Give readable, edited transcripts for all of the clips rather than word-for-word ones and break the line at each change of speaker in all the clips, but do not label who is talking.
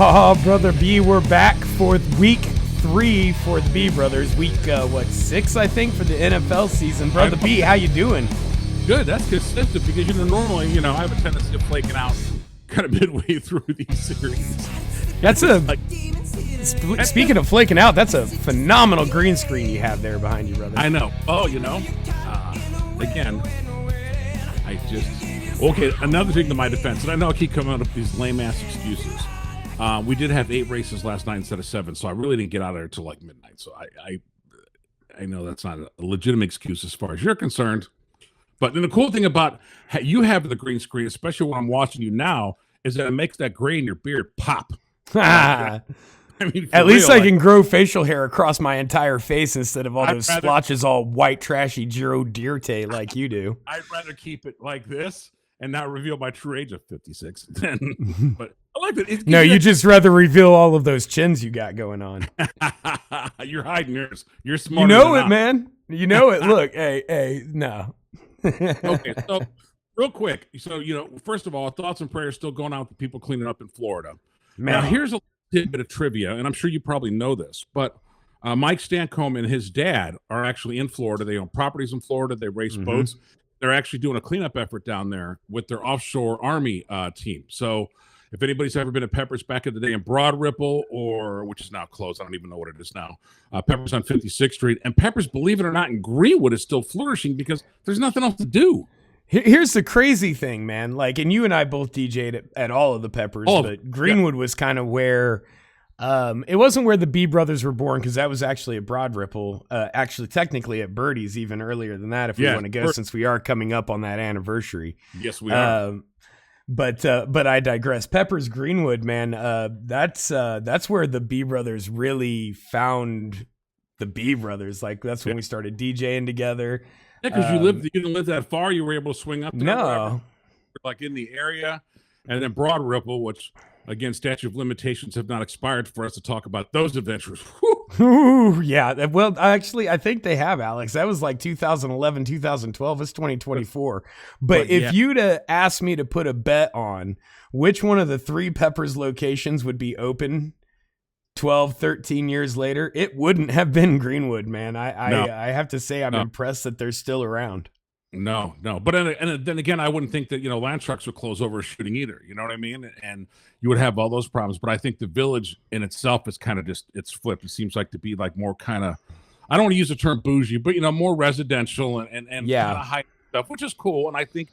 Oh, Brother B, we're back for week 3 for the B Brothers. Week, 6, I think, for the NFL season. Brother B, how you doing?
Good. That's consistent because, normally, I have a tendency of flaking out kind of midway through these series.
That's speaking of flaking out, that's a phenomenal green screen you have there behind you, brother.
I know. Oh, again, okay, another thing to my defense, and I know I keep coming up with these lame-ass excuses. We did have 8 races last night instead of 7, so I really didn't get out of there till like midnight. So I know that's not a legitimate excuse as far as you're concerned. But then the cool thing about you having the green screen, especially when I'm watching you now, is that it makes that gray in your beard pop.
At least I can grow facial hair across my entire face instead of all those splotches all white, trashy Giro Dirte like you do.
I'd rather keep it like this and not reveal my true age of 56. But I like that.
No, you just rather reveal all of those chins you got going on.
You're hiding yours. You're smart.
You know it, man. You know it. Look, hey, no.
Okay, so real quick. So, first of all, thoughts and prayers still going out to people cleaning up in Florida.
Man.
Now, here's a tidbit of trivia, and I'm sure you probably know this, but Mike Stancomb and his dad are actually in Florida. They own properties in Florida. They race boats. They're actually doing a cleanup effort down there with their offshore Army team. So if anybody's ever been at Peppers back in the day in Broad Ripple, which is now closed, I don't even know what it is now, Peppers on 56th Street, and Peppers, believe it or not, in Greenwood is still flourishing because there's nothing else to do.
Here's the crazy thing, man. And you and I both DJ'd at all of the Peppers, but Greenwood was kind of where it wasn't where the B Brothers were born, because that was actually at Broad Ripple. Actually, technically at Birdie's even earlier than that, if we want to go, since we are coming up on that anniversary.
Yes, we are.
But I digress. Peppers Greenwood, man. That's where the B Brothers really found the B Brothers. That's when we started DJing together.
Yeah, because you didn't live that far. You were able to swing up there.
No.
In the area. And then Broad Ripple, which, again, statute of limitations have not expired for us to talk about those adventures.
Ooh, yeah. Well, actually, I think they have, Alex. That was like 2011, 2012. It's 2024. But if you'd have asked me to put a bet on which one of the 3 Peppers locations would be open 12, 13 years later, it wouldn't have been Greenwood, man. I have to say I'm impressed that they're still around.
No. But then again, I wouldn't think that, land trucks would close over shooting either. You know what I mean? And you would have all those problems. But I think the village in itself is kind of it's flipped. It seems like to be like more kind of, I don't want to use the term bougie, but, more residential and kind of high stuff, which is cool. And I think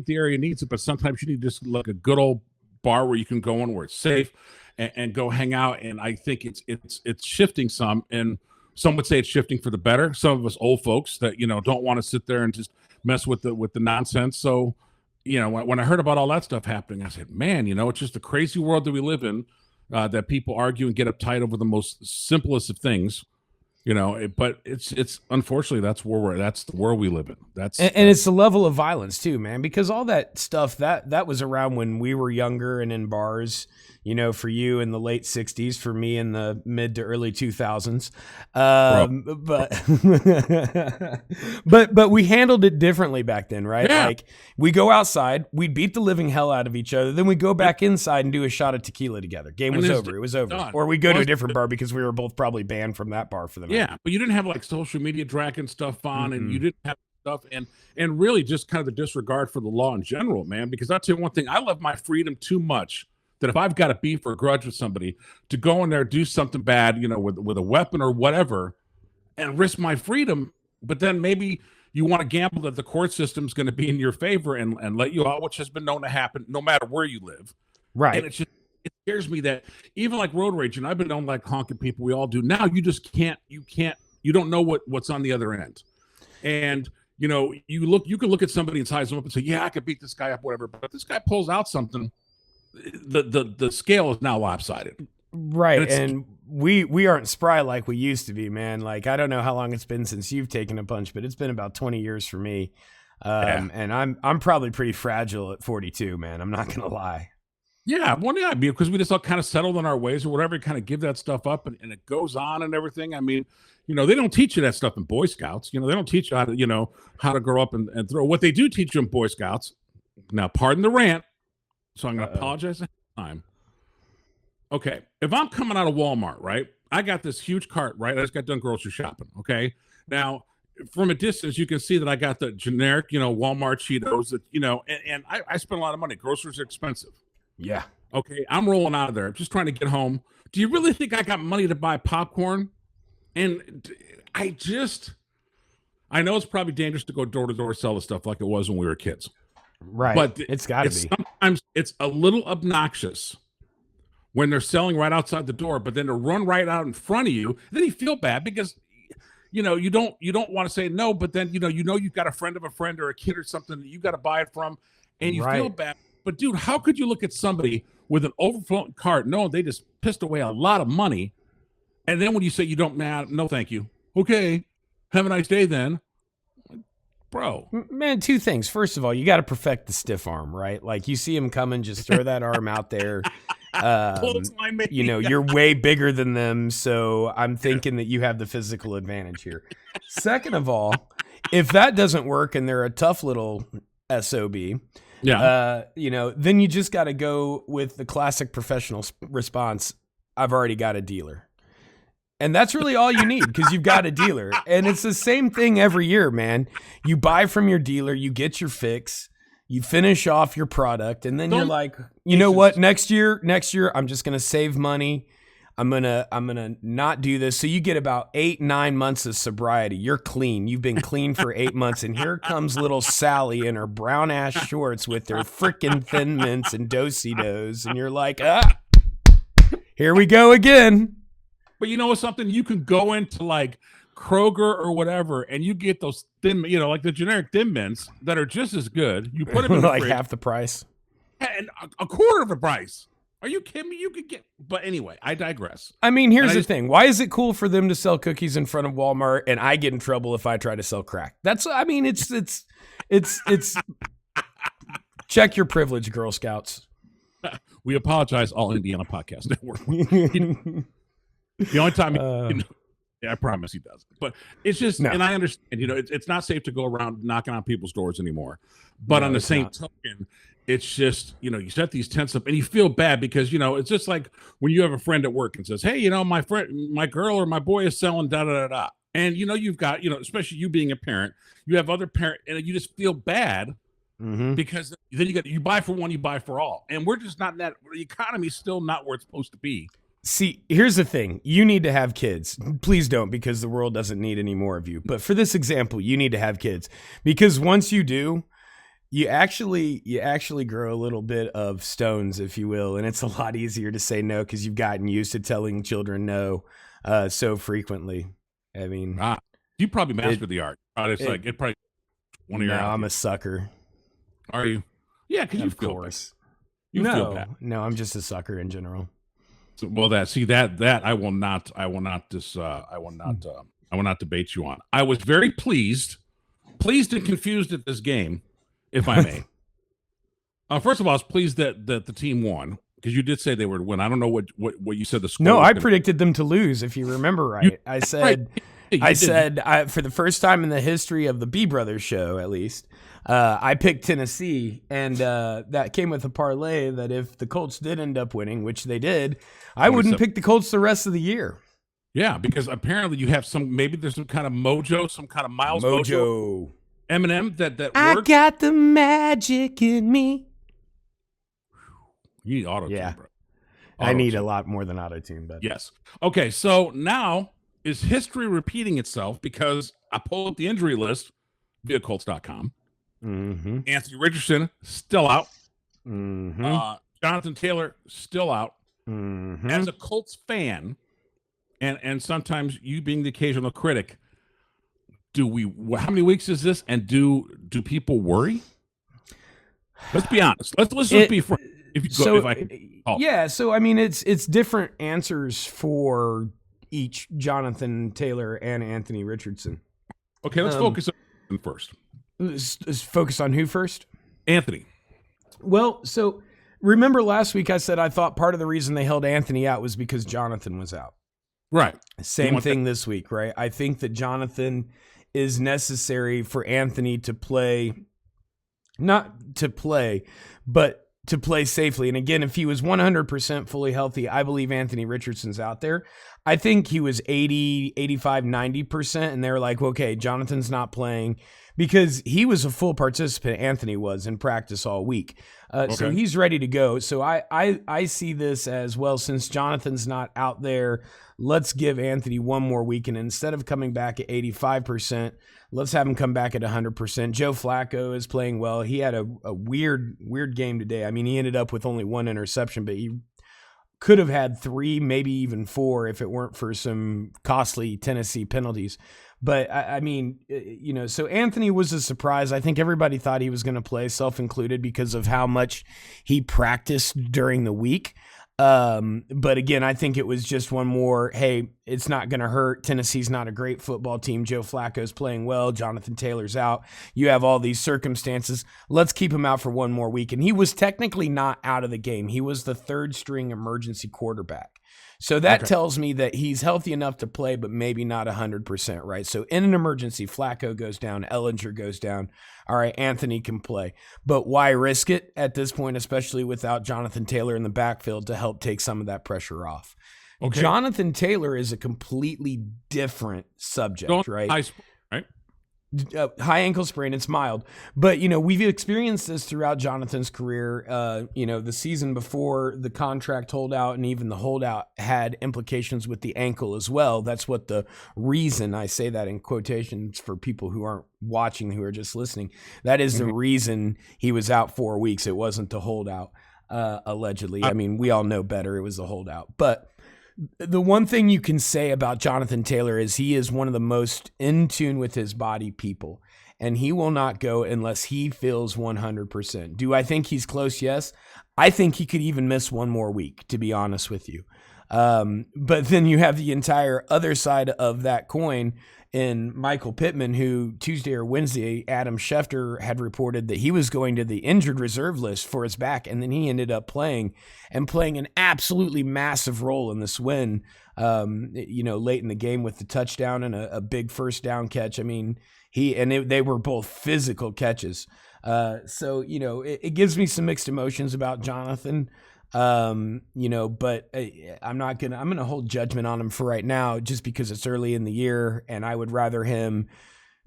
the area needs it. But sometimes you need just like a good old bar where you can go in where it's safe and go hang out. And I think it's shifting some. And some would say it's shifting for the better. Some of us old folks that, don't want to sit there and just mess with the nonsense. So, when I heard about all that stuff happening, I said, man, it's just a crazy world that we live in, that people argue and get uptight over the most simplest of things, but it's unfortunately that's the world we live in. And
it's the level of violence too, man, because all that stuff that was around when we were younger and in bars, for you in the late 60s, for me in the mid to early 2000s. But we handled it differently back then, right?
Yeah.
Like we go outside, we'd beat the living hell out of each other. Then we go back inside and do a shot of tequila together. Game was over. It was over.
Done.
Or we go to a different bar because we were both probably banned from that bar for the night.
Yeah. But you didn't have like social media dragging stuff on, and you didn't have stuff and really just kind of the disregard for the law in general, man, because I'll tell you one thing, I love my freedom too much that if I've got a beef or a grudge with somebody, to go in there, do something bad, with a weapon or whatever, and risk my freedom. But then maybe you want to gamble that the court system's going to be in your favor and let you out, which has been known to happen no matter where you live.
Right.
And it scares me that even like road rage, and I've been known like honking people, we all do. Now you just can't, you don't know what's on the other end. And you can look at somebody and size them up and say, yeah, I could beat this guy up, whatever. But if this guy pulls out something, the scale is now lopsided.
Right. And we aren't spry like we used to be, man. Like, I don't know how long it's been since you've taken a punch, but it's been about 20 years for me. And I'm probably pretty fragile at 42, man. I'm not going to lie.
Yeah. Well, yeah, because we just all kind of settled in our ways or whatever, kind of give that stuff up and it goes on and everything. I mean, they don't teach you that stuff in Boy Scouts. They don't teach you how to grow up and throw. What they do teach you in Boy Scouts, now pardon the rant, so I'm going to apologize ahead of time. Okay, if I'm coming out of Walmart, right, I got this huge cart, right? I just got done grocery shopping. Okay, now from a distance, you can see that I got the generic, Walmart Cheetos. That and I spend a lot of money. Groceries are expensive.
Yeah.
Okay, I'm rolling out of there, just trying to get home. Do you really think I got money to buy popcorn? And I know it's probably dangerous to go door to door sell the stuff like it was when we were kids.
Right.
But
it's got to be.
Sometimes it's a little obnoxious when they're selling right outside the door, but then to run right out in front of you, then you feel bad because you don't want to say no, but then you've got a friend of a friend or a kid or something that you got to buy it from, and you feel bad. But dude, how could you look at somebody with an overflowing cart knowing they just pissed away a lot of money, and then when you say you don't, man, no, thank you. Okay, have a nice day then. Bro,
man, two things. First of all, you got to perfect the stiff arm, right? Like you see him coming, just throw that arm out there. You're way bigger than them, so I'm thinking that you have the physical advantage here. Second of all, if that doesn't work and they're a tough little SOB, then you just got to go with the classic professional response. I've already got a dealer. And that's really all you need because you've got a dealer. And it's the same thing every year, man. You buy from your dealer, you get your fix, you finish off your product, and then you're like, you know what? Next year, I'm just going to save money. I'm going to not do this. So you get about 8-9 months of sobriety. You're clean. You've been clean for 8 months. And here comes little Sally in her brown ass shorts with their freaking Thin Mints and Do-si-dos. And you're like, here we go again.
But you know what's something? You can go into like Kroger or whatever, and you get those thin, like the generic Thin Mints that are just as good. You put them in the
like
fridge,
half the price,
and a quarter of the price. Are you kidding me? You could get. But anyway, I digress.
I mean, here's the thing: why is it cool for them to sell cookies in front of Walmart, and I get in trouble if I try to sell crack? It's check your privilege, Girl Scouts.
We apologize, All Indiana Podcast Network. The only time, I promise he doesn't. But it's just, and I understand, it's not safe to go around knocking on people's doors anymore. But on the same token, it's just, you set these tents up and you feel bad because, it's just like when you have a friend at work and says, hey, my friend, my girl or my boy is selling da-da-da-da. And, you've got, especially you being a parent, you have other parents and you just feel bad because then you buy for one, you buy for all. And we're just not that, the economy's still not where it's supposed to be.
See, here's the thing. You need to have kids. Please don't, because the world doesn't need any more of you. But for this example, you need to have kids because once you do, you actually grow a little bit of stones, if you will. And it's a lot easier to say no because you've gotten used to telling children no so frequently. I mean,
you probably mastered the art. It probably one of your.
No, I'm a sucker.
Are you? Yeah, because you feel bad. You feel bad.
No, I'm just a sucker in general.
So, well, that I will not debate you on. I was very pleased and confused at this game, if I may. First of all, I was pleased that the team won because you did say they were to win. I don't know what you said the score.
No, I predicted them to lose. If you remember right, I said for the first time in the history of the B Brothers show, at least. I picked Tennessee, and that came with a parlay that if the Colts did end up winning, which they did, I wouldn't pick the Colts the rest of the year.
Yeah, because apparently you have there's some kind of mojo, some kind of Myles mojo. Eminem that
I
works.
got the magic in me.
You need auto-tune, bro.
I need a lot more than auto-tune, but
yes. Okay, so now is history repeating itself because I pulled up the injury list via Colts.com. Anthony Richardson still out. Jonathan Taylor still out. As a Colts fan, and sometimes you being the occasional critic, how many weeks is this? And do people worry? Let's be honest. Let's just be frank. So
I mean, it's different answers for each Jonathan Taylor and Anthony Richardson.
Okay, let's focus on first.
Let's focus on who first?
Anthony.
Well, so remember last week I said I thought part of the reason they held Anthony out was because Jonathan was out.
Right.
Same thing this week, right? I think that Jonathan is necessary for Anthony to play, not to play, but to play safely. And again, if he was 100% fully healthy, I believe Anthony Richardson's out there. I think he was 80, 85, 90%. And they're like, okay, Jonathan's not playing because he was a full participant. Anthony was in practice all week. So he's ready to go. So I see this as, well, since Jonathan's not out there, let's give Anthony one more week. And instead of coming back at 85%, let's have him come back at 100%. Joe Flacco is playing well. He had a weird game today. I mean, he ended up with only one interception, but he could have had 3, maybe even 4 if it weren't for some costly Tennessee penalties. But, I mean, so Anthony was a surprise. I think everybody thought he was going to play, self-included, because of how much he practiced during the week. But again, I think it was just one more, hey, it's not going to hurt. Tennessee's not a great football team. Joe Flacco's playing well. Jonathan Taylor's out. You have all these circumstances. Let's keep him out for one more week. And he was technically not out of the game. He was the third string emergency quarterback. So that tells me that he's healthy enough to play, but maybe not 100%, right? So in an emergency, Flacco goes down, Ellinger goes down. All right, Anthony can play. But why risk it at this point, especially without Jonathan Taylor in the backfield to help take some of that pressure off? Okay. Jonathan Taylor is a completely different subject, right?
Right.
High ankle sprain, it's mild. But, we've experienced this throughout Jonathan's career. The season before, the contract holdout and even the holdout had implications with the ankle as well. That's what the reason, I say that in quotations for people who aren't watching, who are just listening. That is the reason he was out 4 weeks. It wasn't the holdout, allegedly. I mean, we all know better. It was the holdout. But the one thing you can say about Jonathan Taylor is he is one of the most in tune with his body people, and he will not go unless he feels 100%. Do I think he's close? Yes. I think he could even miss one more week, to be honest with you. But then you have the entire other side of that coin in Michael Pittman, who Tuesday or Wednesday, Adam Schefter had reported that he was going to the injured reserve list for his back, and then he ended up playing an absolutely massive role in this win, late in the game with the touchdown and a big first down catch. I mean, they were both physical catches. So it gives me some mixed emotions about Jonathan. But I'm going to hold judgment on him for right now, just because it's early in the year, and I would rather him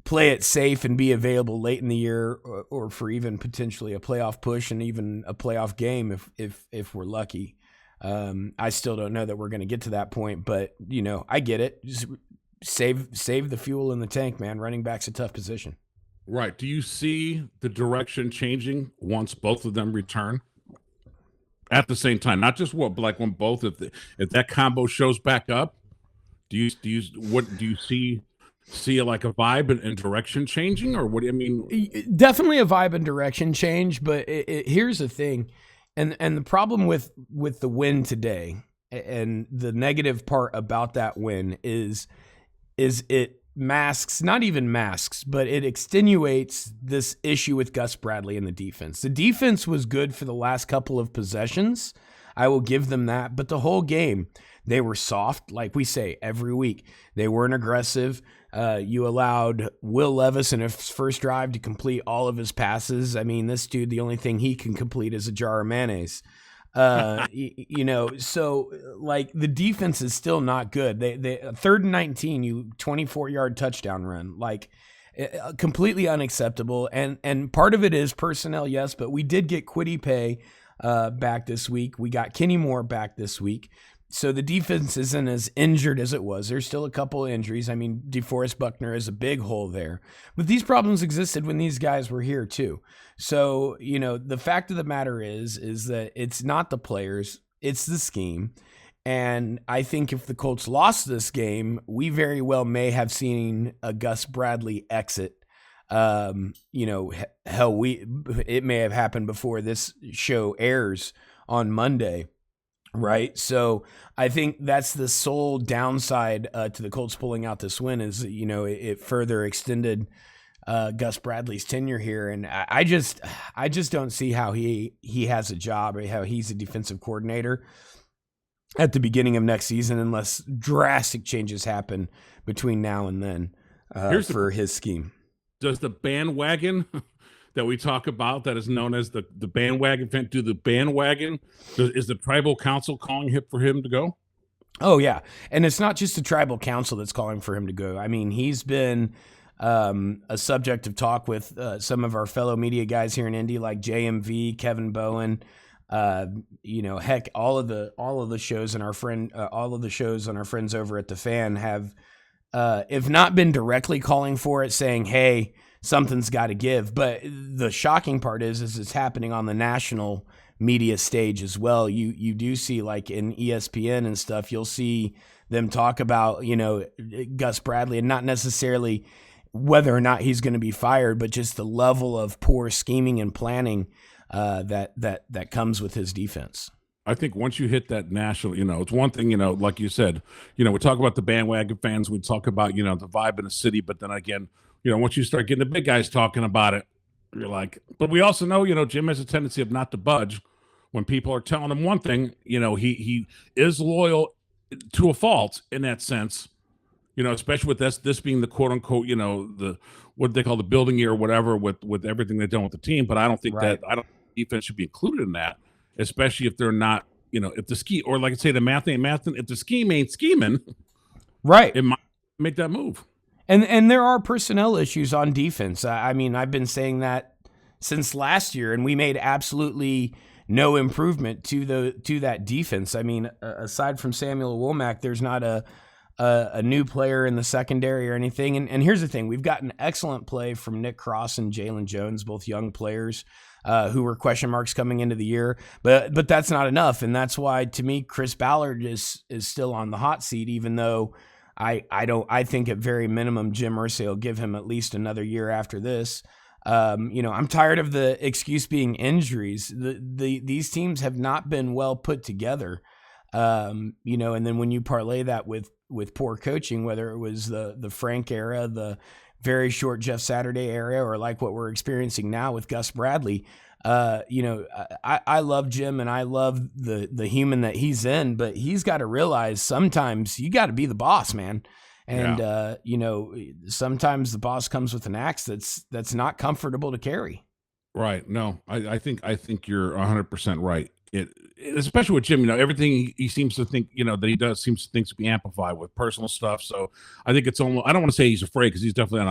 play it safe and be available late in the year, or for even potentially a playoff push and even a playoff game if we're lucky. I still don't know that we're going to get to that point, but I get it. Just save the fuel in the tank, man. Running back's a tough position.
Right. Do you see the direction changing once both of them return? At the same time, not just but like when both, if that combo shows back up, do you see like a vibe and direction changing, or what do you mean?
Definitely a vibe and direction change, but here's the thing, and the problem with the win today, and the negative part about that win is it masks, not even masks, but it extenuates this issue with Gus Bradley and the defense. The defense was good for the last couple of possessions. I will give them that. But the whole game, they were soft, like we say every week. They weren't aggressive. You allowed Will Levis in his first drive to complete all of his passes. I mean, this dude, the only thing he can complete is a jar of mayonnaise. So like the defense is still not good. They 3rd and 19, you 24-yard touchdown run, like completely unacceptable. And part of it is personnel, yes, but we did get Kwity Paye back this week. We got Kenny Moore back this week. So the defense isn't as injured as it was. There's still a couple of injuries. I mean, DeForest Buckner is a big hole there. But these problems existed when these guys were here too. So, the fact of the matter is that it's not the players, it's the scheme. And I think if the Colts lost this game, we very well may have seen a Gus Bradley exit. It may have happened before this show airs on Monday. Right. So I think that's the sole downside to the Colts pulling out this win is, it further extended Gus Bradley's tenure here. And I just don't see how he has a job, or how he's a defensive coordinator at the beginning of next season, unless drastic changes happen between now and then for his scheme.
Does the bandwagon that we talk about that is known as the bandwagon fan? Do the bandwagon, is the tribal council calling for him to go?
Oh, yeah. And it's not just the tribal council that's calling for him to go. I mean, he's been a subject of talk with some of our fellow media guys here in Indy, like JMV, Kevin Bowen. Heck, all of the shows and all of the shows on our friends over at the Fan have, if not been directly calling for it, saying, "Hey, something's got to give." But the shocking part is it's happening on the national media stage as well. You do see, like in ESPN and stuff, you'll see them talk about, Gus Bradley, and not necessarily whether or not he's going to be fired, but just the level of poor scheming and planning that comes with his defense.
I think once you hit that national, it's one thing, like you said, we talk about the bandwagon fans, we talk about, the vibe in the city, but then again, once you start getting the big guys talking about it, you're like, but we also know, Jim has a tendency of not to budge when people are telling him one thing. He is loyal to a fault in that sense, especially with this being the quote unquote, the what they call the building year or whatever with everything they've done with the team. But I don't think defense should be included in that, especially if they're not, if the scheme, or like I say, the math ain't math, if the scheme ain't scheming,
right,
it might make that move.
And there are personnel issues on defense. I mean, I've been saying that since last year, and we made absolutely no improvement to that defense. I mean, aside from Samuel Womack, there's not a new player in the secondary or anything. And here's the thing: we've gotten excellent play from Nick Cross and Jalen Jones, both young players who were question marks coming into the year. But that's not enough, and that's why, to me, Chris Ballard is still on the hot seat, even though I think at very minimum Jim Irsay will give him at least another year after this. I'm tired of the excuse being injuries. These teams have not been well put together. And then when you parlay that with poor coaching, whether it was the Frank era, the very short Jeff Saturday era, or like what we're experiencing now with Gus Bradley, I love Jim and I love the human that he's in, but he's got to realize sometimes you got to be the boss, man. And, sometimes the boss comes with an axe that's not comfortable to carry.
Right. No, I think you're 100% right. Especially with Jim, everything he seems to think, that he does seems to think to be amplified with personal stuff. So I think it's almost, I don't want to say he's afraid, because he's definitely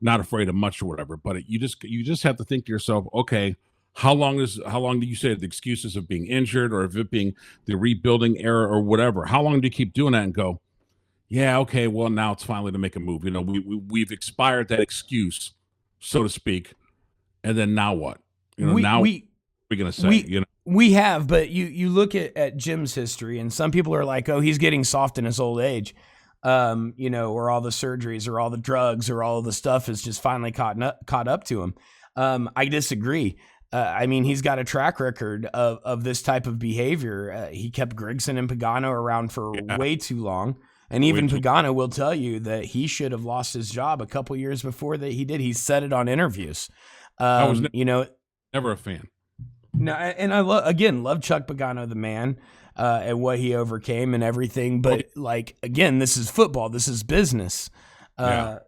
not afraid of much or whatever, but you just have to think to yourself, okay, how long do you say the excuses of being injured, or of it being the rebuilding era or whatever? How long do you keep doing that and go, yeah, okay, well, now it's finally to make a move. We've expired that excuse, so to speak. And then now what? Now what are we going to say?
We have, but you look at Jim's history, and some people are like, oh, he's getting soft in his old age, or all the surgeries or all the drugs or all of the stuff is just finally caught up to him. I disagree. I mean, he's got a track record of this type of behavior. He kept Grigson and Pagano around for way too long. And even Pagano will tell you that he should have lost his job a couple years before that he did. He said it on interviews.
I was never a fan.
No, and I love Chuck Pagano, the man, and what he overcame and everything. But again, this is football. This is business. And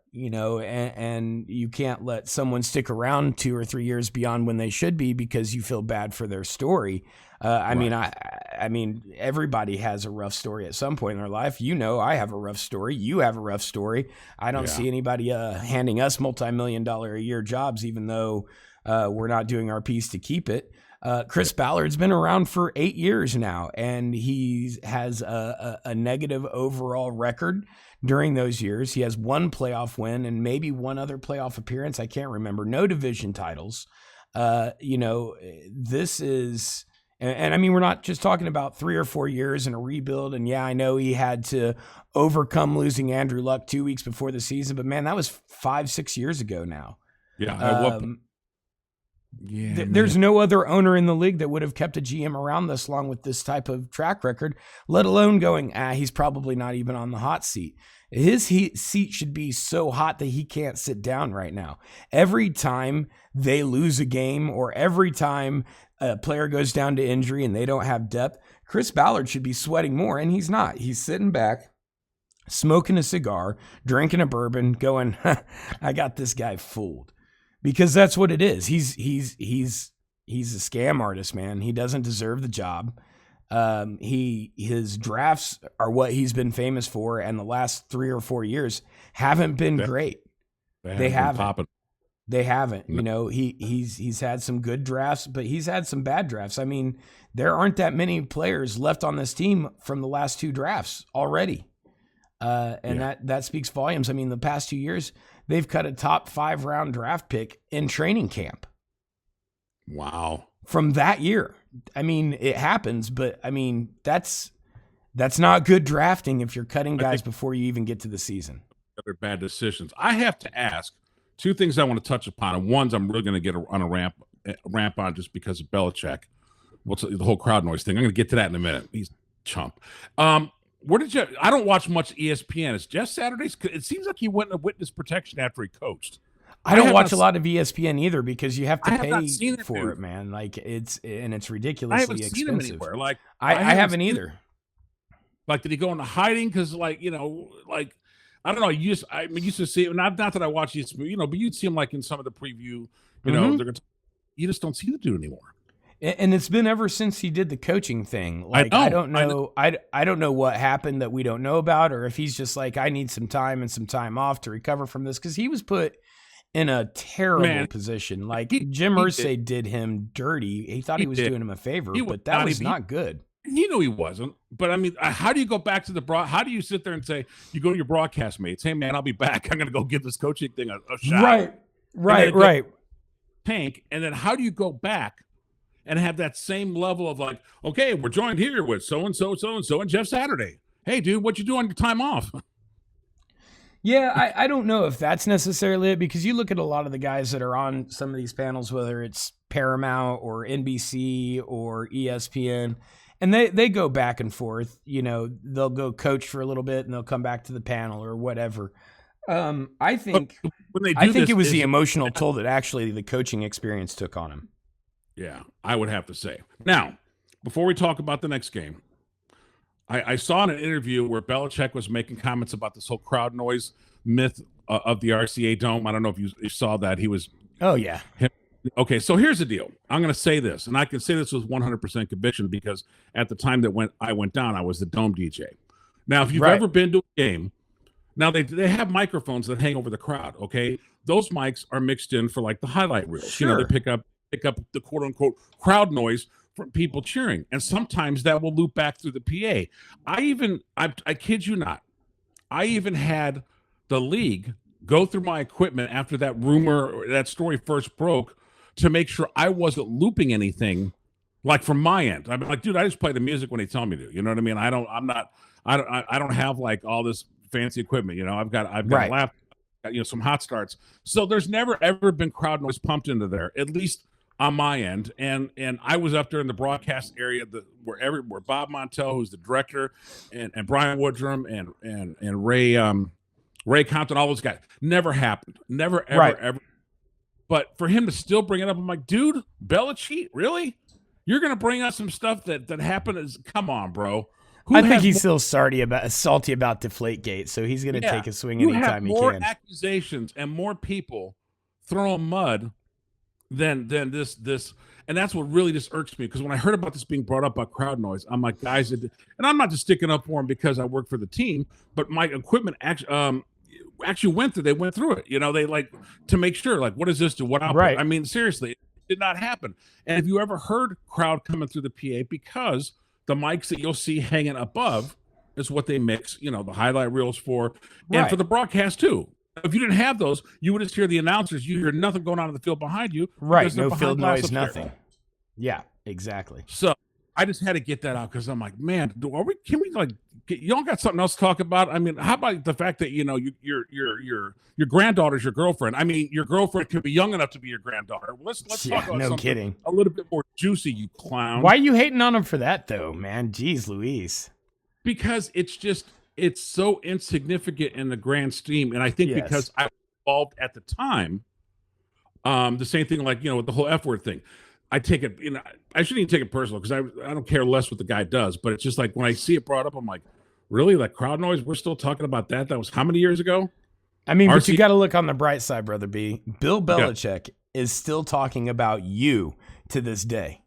you can't let someone stick around 2 or 3 years beyond when they should be because you feel bad for their story. I mean, everybody has a rough story at some point in their life. I have a rough story. You have a rough story. I don't see anybody handing us multi-million-dollar a year jobs, even though we're not doing our piece to keep it. Chris Ballard's been around for 8 years now, and he has a negative overall record during those years. He has one playoff win and maybe one other playoff appearance. I can't remember. No division titles. This is, and I mean, we're not just talking about 3 or 4 years and a rebuild. And yeah, I know he had to overcome losing Andrew Luck 2 weeks before the season, but man, that was 5-6 years ago now.
Yeah.
There's no other owner in the league that would have kept a GM around this long with this type of track record, let alone going, he's probably not even on the hot seat. His seat should be so hot that he can't sit down right now. Every time they lose a game, or every time a player goes down to injury and they don't have depth, Chris Ballard should be sweating more, and he's not. He's sitting back, smoking a cigar, drinking a bourbon, going, I got this guy fooled. Because that's what it is. He's a scam artist, man. He doesn't deserve the job. His drafts are what he's been famous for, and the last 3 or 4 years haven't been great. They haven't. They haven't. No. You know, he's had some good drafts, but he's had some bad drafts. I mean, there aren't that many players left on this team from the last 2 drafts already. That speaks volumes. I mean, the past 2 years, they've cut a top 5 round draft pick in training camp.
Wow.
From that year. I mean, it happens, but I mean, that's not good drafting if you're cutting guys before you even get to the season.
Other bad decisions. I have to ask 2 things I want to touch upon, and one's I'm really going to get on a ramp on just because of Belichick. What's the whole crowd noise thing? I'm going to get to that in a minute. He's chump. Where did you? I don't watch much ESPN. Is Jeff Saturdays? It seems like he went into witness protection after he coached.
I don't watch a lot of ESPN either because you have to pay for it, man. Like it's ridiculously expensive. I haven't seen him anywhere. Like
I
haven't either.
Like, did he go into hiding? Because like I don't know. I used to see it. Not that I watch ESPN, but you'd see him like in some of the preview. You just don't see the dude anymore.
And it's been ever since he did the coaching thing. Like I don't know. I don't know what happened that we don't know about, or if he's just like, I need some time and some time off to recover from this, because he was put in a terrible position. Like Jim Irsay did him dirty. He thought he was doing him a favor, but that was not good.
He knew he wasn't. But I mean, how do you go back to how do you sit there and say, you go to your broadcast mates, hey man, I'll be back. I'm going to go give this coaching thing a shot.
Right.
Tank. And then how do you go back and have that same level of like, okay, we're joined here with so-and-so, so-and-so, and Jeff Saturday. Hey dude, what you do on your time off?
Yeah, I don't know if that's necessarily it, because you look at a lot of the guys that are on some of these panels, whether it's Paramount or NBC or ESPN, and they go back and forth. You know, they'll go coach for a little bit and they'll come back to the panel or whatever. I think it was the emotional toll that actually the coaching experience took on him.
Yeah, I would have to say. Now, before we talk about the next game, I saw in an interview where Belichick was making comments about this whole crowd noise myth of the RCA Dome. I don't know if you saw that. He was...
Oh, yeah.
Okay, so here's the deal. I'm going to say this, and I can say this with 100% conviction because at the time that I went down, I was the Dome DJ. Now, if you've ever been to a game, now they have microphones that hang over the crowd, okay? Those mics are mixed in for like the highlight reels.
Sure.
You know, they pick up the quote-unquote crowd noise from people cheering, and sometimes that will loop back through the PA. I kid you not, I even had the league go through my equipment after that that story first broke to make sure I wasn't looping anything like from my end. I'm like, dude, I just play the music when they tell me to. You know what I mean? I don't have like all this fancy equipment. You know, I've got a laptop, some hot starts. So there's never ever been crowd noise pumped into there, at least on my end. And I was up there in the broadcast area where Bob Montel, who's the director, and Brian Woodrum and Ray Compton, all those guys. Never happened. Never, ever, ever. But for him to still bring it up, I'm like, dude, Belichick, really? You're going to bring us some stuff that happened? Come on, bro.
I think he's still salty about Deflategate, so he's going to take a swing anytime he can.
You have more accusations and more people throwing mud than this. And that's what really just irks me, because when I heard about this being brought up about crowd noise, I'm like, guys, and I'm not just sticking up for him because I work for the team, but my equipment actually went through it. You know, they like to make sure, like, what does this do? What output? Right. I mean, seriously, it did not happen. And if you ever heard crowd coming through the PA, because the mics that you'll see hanging above is what they mix, the highlight reels for, and for the broadcast too. If you didn't have those, you would just hear the announcers. You hear nothing going on in the field behind you.
Right, no field noise, nothing. Yeah, exactly.
So I just had to get that out because I'm like, man, y'all got something else to talk about? I mean, how about the fact that your granddaughter's your girlfriend? I mean, your girlfriend could be young enough to be your granddaughter. Let's talk about something a little bit more juicy, you clown.
Why are you hating on him for that though, man? Jeez Louise.
Because it's so insignificant in the grand scheme, and I think because I was involved at the time, the same thing like with the whole F word thing. I take it, I shouldn't even take it personal because I don't care less what the guy does, but it's just like when I see it brought up, I'm like, really? Like crowd noise? We're still talking about that? That was how many years ago?
I mean, but
RC
you got to look on the bright side, Brother B. Bill
Yeah.
Belichick is still talking about you to this day.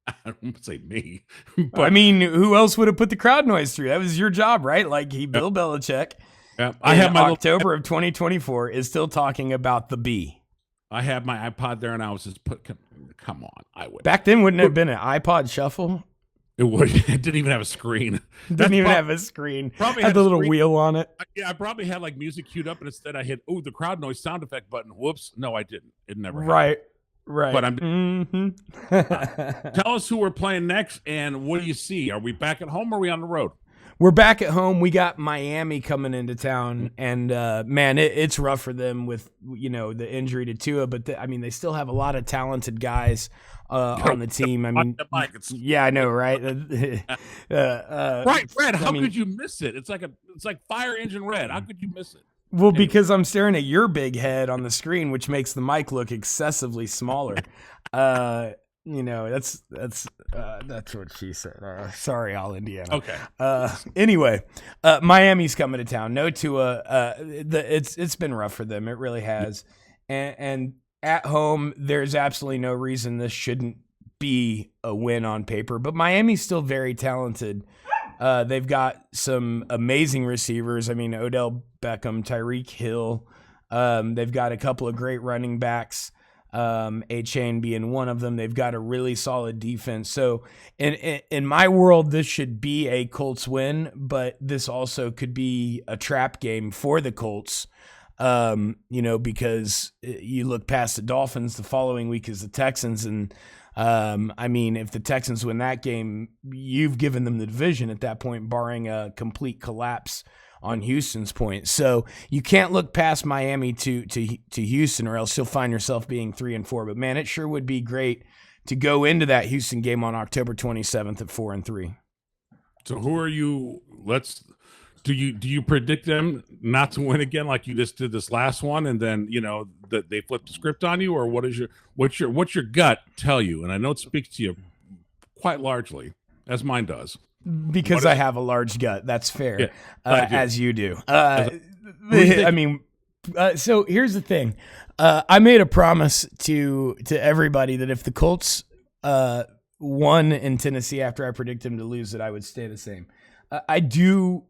I don't say me,
I
but
mean, who else would have put the crowd noise through? That was your job, right? Like Bill Belichick
I have
in
my
October of 2024 is still talking about the B.
I had my iPod there, and I was just come on, I would.
Back then, wouldn't it have been an iPod Shuffle?
It would. It didn't even have a screen.
Didn't even have a screen.
Probably
had the little wheel on it.
I probably had like music queued up, and instead I hit the crowd noise sound effect button. Whoops! No, I didn't. It never.
Right.
But I'm. Tell us who we're playing next, and what do you see? Are we back at home, or are we on the road?
We're back at home. We got Miami coming into town, and man, it's rough for them with the injury to Tua. But I mean, they still have a lot of talented guys on the team. I mean, yeah, I know, right?
Right, Red. How could you miss it? It's like Fire Engine Red. How could you miss it?
Well, because I'm staring at your big head on the screen, which makes the mic look excessively smaller. That's what she said. Sorry, all Indiana.
Okay.
Anyway, Miami's coming to town. No Tua. It's been rough for them. It really has. And at home, there's absolutely no reason this shouldn't be a win on paper. But Miami's still very talented. They've got some amazing receivers. I mean, Odell Beckham, Tyreek Hill. They've got a couple of great running backs. A-Chain being one of them. They've got a really solid defense. So in my world, this should be a Colts win, but this also could be a trap game for the Colts. Because you look past the Dolphins, the following week is the Texans. And I mean, if the Texans win that game, you've given them the division at that point, barring a complete collapse on Houston's point. So you can't look past Miami to Houston, or else you'll find yourself being 3-4. But man, it sure would be great to go into that Houston game on October 27th at 4-3.
So who are you? Do you predict them not to win again like you just did this last one, and then that they flip the script on you, or what's your gut tell you? And I know it speaks to you quite largely, as mine does.
Because I have a large gut. That's fair,
yeah,
as you do. I mean, so here's the thing. I made a promise to everybody that if the Colts won in Tennessee after I predicted them to lose, that I would stay the same. I do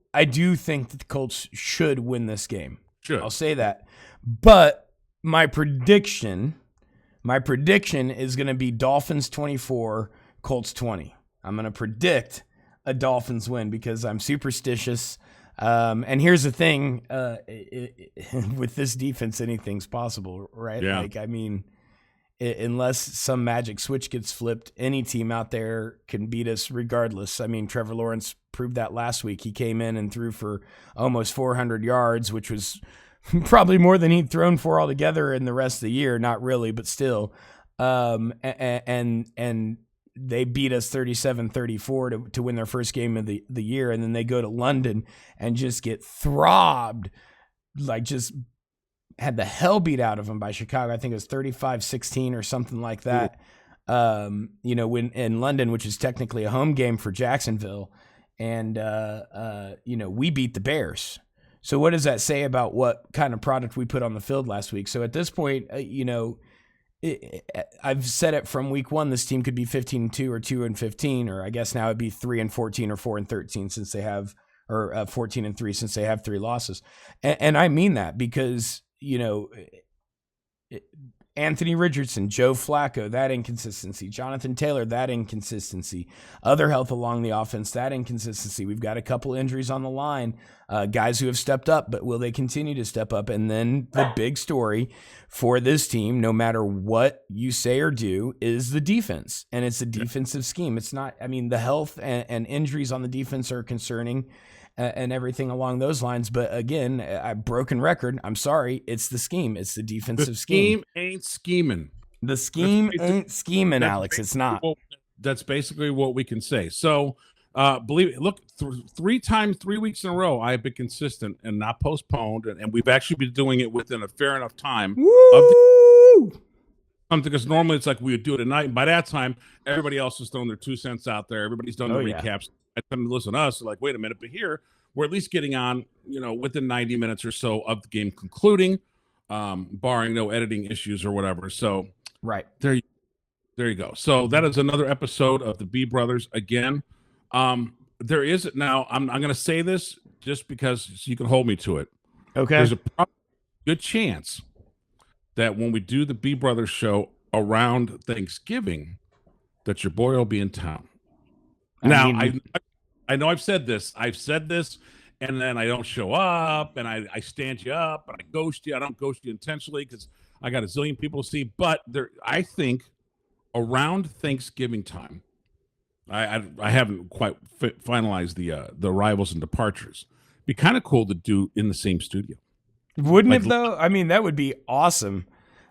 think that the Colts should win this game.
Sure.
I'll say that. But my prediction is going to be Dolphins 24, Colts 20. I'm going to predict a Dolphins win because I'm superstitious. And here's the thing, with this defense, anything's possible, right?
Yeah.
Like, I mean, unless some magic switch gets flipped, any team out there can beat us regardless. I mean, Trevor Lawrence proved that last week. He came in and threw for almost 400 yards, which was probably more than he'd thrown for altogether in the rest of the year. Not really, but still. And they beat us 37-34 to win their first game of the year. And then they go to London and just get throbbed, like just had the hell beat out of them by Chicago. I think it was 35-16 or something like that. When in London, which is technically a home game for Jacksonville. And, we beat the Bears. So what does that say about what kind of product we put on the field last week? So at this point, I've said it from week one, this team could be 15-2 or 2-15, or I guess now it'd be 3-14 or 4-13 since they have, or 14-3 since they have 3 losses. And I mean that because, Anthony Richardson, Joe Flacco, that inconsistency. Jonathan Taylor, that inconsistency. Other health along the offense, that inconsistency. We've got a couple injuries on the line, guys who have stepped up, but will they continue to step up? And then the big story for this team, no matter what you say or do, is the defense. And it's a defensive scheme. It's not, the health and injuries on the defense are concerning and everything along those lines. But again, a broken record. I'm sorry. It's the scheme. It's the defensive scheme.
The scheme ain't scheming.
The scheme ain't scheming, Alex. It's not.
That's basically what we can say. So, believe it. Look, 3 weeks in a row, I have been consistent and not postponed, and we've actually been doing it within a fair enough time.
Woo!
Because normally it's like we would do it at night, and by that time, everybody else is throwing their 2 cents out there. Everybody's done the recaps. I come to listen to us, like, wait a minute, but here we're at least getting on, within 90 minutes or so of the game concluding, barring no editing issues or whatever. So
right
there you go. So that is another episode of the B Brothers. Again, there is now. I'm going to say this just because you can hold me to it.
Okay.
There's a good chance that when we do the B Brothers show around Thanksgiving, that your boy will be in town. I know I've said this, and then I don't show up, and I stand you up, and I ghost you. I don't ghost you intentionally because I got a zillion people to see. But I think around Thanksgiving time, I haven't quite finalized the arrivals and departures. Be kind of cool to do in the same studio.
Wouldn't it though? I mean, that would be awesome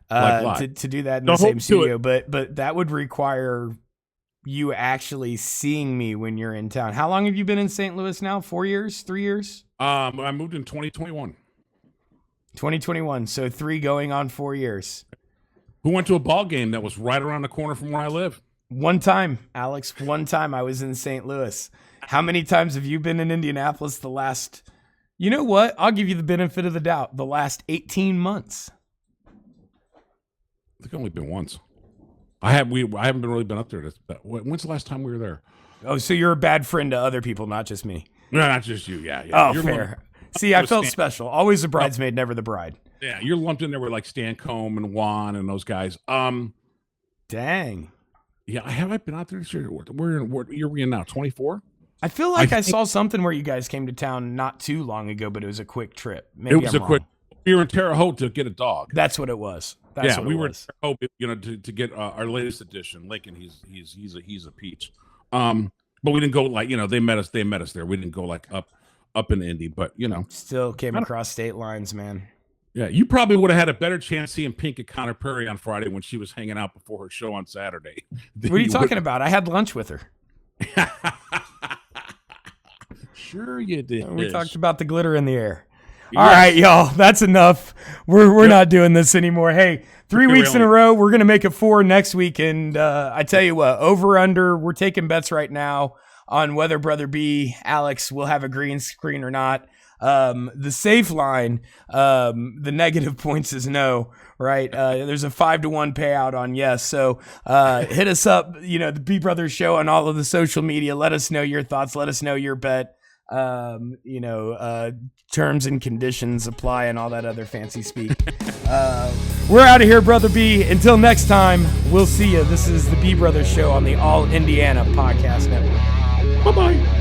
to do that in the same studio, but that would require you actually seeing me when you're in town. How long have you been in St. Louis now? 4 years? 3 years?
I moved in 2021.
2021. So 3 going on 4 years.
Who went to a ball game that was right around the corner from where I live?
One time, Alex. One time I was in St. Louis. How many times have you been in Indianapolis the last... You know what? I'll give you the benefit of the doubt. The last 18 months.
I think I've only been once. I haven't really been up there. When's the last time we were there?
Oh, so you're a bad friend to other people, not just me.
No, not just you. Yeah.
Oh, you're fair. See, I felt special. Always the bridesmaid, never the bride.
Yeah, you're lumped in there with like Stan Combe and Juan and those guys.
Dang.
Yeah, have I been out there this year? What year are we in now? 24?
I feel like I saw something where you guys came to town not too long ago, but it was a quick trip. Maybe
it was a quick. We were in Terre Haute to get a dog.
That's what it was.
We were in Terre Haute, to get our latest edition. Lincoln, he's a peach. But we didn't go like they met us there. We didn't go like up in Indy, but
still came across state lines, man.
Yeah, you probably would have had a better chance seeing Pink at Conner Prairie on Friday when she was hanging out before her show on Saturday.
What are you talking about? I had lunch with her.
Sure you did.
We talked about the glitter in the air. Yes. All right, y'all. That's enough. We're not doing this anymore. Hey, 3 weeks in a row. We're going to make it 4 next week. And I tell you what, over, under, we're taking bets right now on whether Brother B, Alex, will have a green screen or not. The safe line, the negative points is no, right? There's a 5-1 payout on yes. So hit us up, the B Brothers Show on all of the social media. Let us know your thoughts. Let us know your bet. Terms and conditions apply and all that other fancy speak. We're out of here, Brother B. Until next time, we'll see you. This is the B Brothers Show on the All Indiana Podcast Network.
Bye-bye.